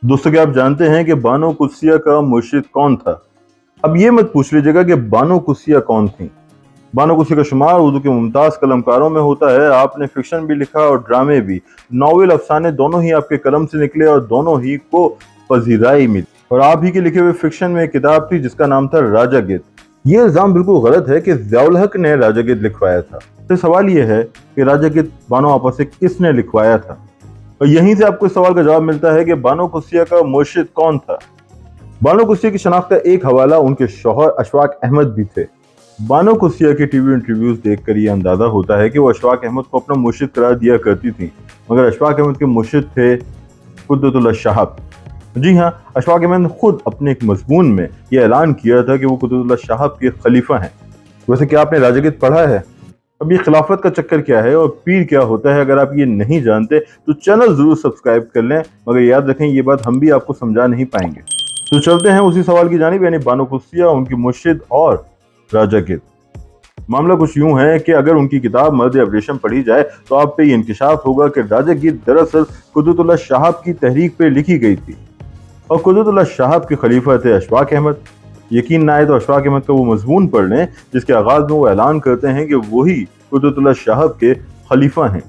दोस्तों, क्या आप जानते हैं कि बानो कुदसिया का मुर्शिद कौन था? अब ये मत पूछ लीजिएगा कि बानो कुदसिया कौन थी। बानो कुदसिया का शुमार उर्दू के मुमताज कलमकारों में होता है। आपने फिक्शन भी लिखा और ड्रामे भी, नॉवेल अफसाने दोनों ही आपके कलम से निकले और दोनों ही को पजीराई मिली। और आप ही के लिखे हुए फिक्शन में एक किताब थी जिसका नाम था राजा गिद्ध। ये इल्जाम बिल्कुल गलत है कि ज़ियाउल हक ने राजा गिद्ध लिखवाया था। तो सवाल ये है कि राजा गिद्ध बानो आपा से किसने लिखवाया था? और यहीं से आपको इस सवाल का जवाब मिलता है कि बानो कुदसिया का मुर्शिद कौन था। बानो कुदसिया की शनाख्त का एक हवाला उनके शौहर अशफाक अहमद भी थे। बानो कुदसिया के टीवी इंटरव्यूज देखकर ये अंदाजा होता है कि वो अशफाक अहमद को अपना मुर्शिद करार दिया करती थी, मगर अशफाक अहमद के मुर्शिद थे कुद्दतुल्लाह शाहब। जी हाँ, अशफाक अहमद ने खुद अपने एक मजमून में यह ऐलान किया था कि वो कुद्दतुल्लाह शाहब के खलीफा हैं। वैसे क्या आपने राजा गिद्ध पढ़ा है? अब ये खिलाफत का चक्कर क्या है और पीर क्या होता है, अगर आप ये नहीं जानते तो चैनल जरूर सब्सक्राइब कर लें, मगर याद रखें ये बात हम भी आपको समझा नहीं पाएंगे। तो चलते हैं उसी सवाल की जानिब, यानी बानो कुदसिया, उनकी मुर्शिद और राजा गिद्ध। मामला कुछ यूं है कि अगर उनकी किताब मर्द अब्रेशम पढ़ी जाए तो आप पे ये इंकशाफ होगा कि राजा गिद्ध दरअसल कुद्दतुल्लाह शाहब की तहरीक पे लिखी गई थी और कुद्दतुल्लाह शाहब के खलीफा थे अशफाक अहमद। यकीन ना आए तो अशफाक अहमद का वो मजमून पढ़ लें जिसके आगाज में वो ऐलान करते हैं कि वही कुद्दतुल्लाह शाहब के खलीफा हैं।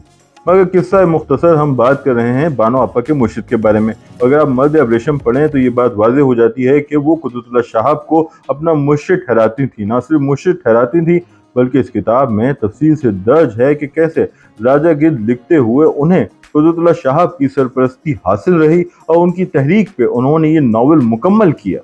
मगर किस्सा मुख्तसर हम बात कर रहे हैं बानो आपा के मुर्शिद के बारे में। अगर आप मर्द अब्रेशम पढ़ें तो ये बात वाज़ेह हो जाती है कि वो कुद्दतुल्लाह शाहब को अपना मुर्शिद ठहराती थी। ना सिर्फ मुर्शिद ठहराती थी बल्कि इस किताब में तफसील से दर्ज है कि कैसे राजा गिद्ध लिखते हुए उन्हें कुद्दतुल्लाह शाहब की सरपरस्ती हासिल रही और उनकी तहरीक पे उन्होंने ये नावल मुकम्मल किया।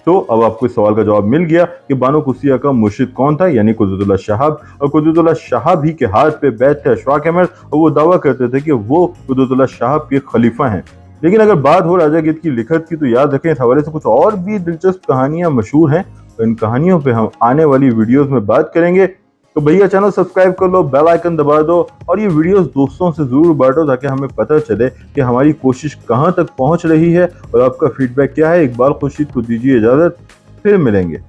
तो अब आपको इस सवाल का जवाब मिल गया कि बानो कुदसिया का मुर्शिद कौन था, यानी कुद्दतुल्लाह शाहब। और कुद्दतुल्लाह शाहब ही के हाथ पे बैठ थे अशफाक अहमद और वो दावा करते थे कि वो कुद्दतुल्लाह शाहब के खलीफा हैं। लेकिन अगर बात हो राजा गिद्ध की लिखत की तो याद रखें इस हवाले से कुछ और भी दिलचस्प कहानियां मशहूर हैं। तो इन कहानियों पे हम आने वाली वीडियोस में बात करेंगे। तो भैया चैनल सब्सक्राइब कर लो, बेल आइकन दबा दो और ये वीडियोस दोस्तों से जरूर बांटो ताकि हमें पता चले कि हमारी कोशिश कहां तक पहुंच रही है और आपका फीडबैक क्या है। इकबाल खुर्शीद को दीजिए इजाजत, फिर मिलेंगे।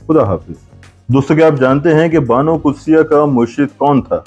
खुदा हाफिज। दोस्तों, क्या आप जानते हैं कि बानो कुदसिया का मुर्शिद कौन था?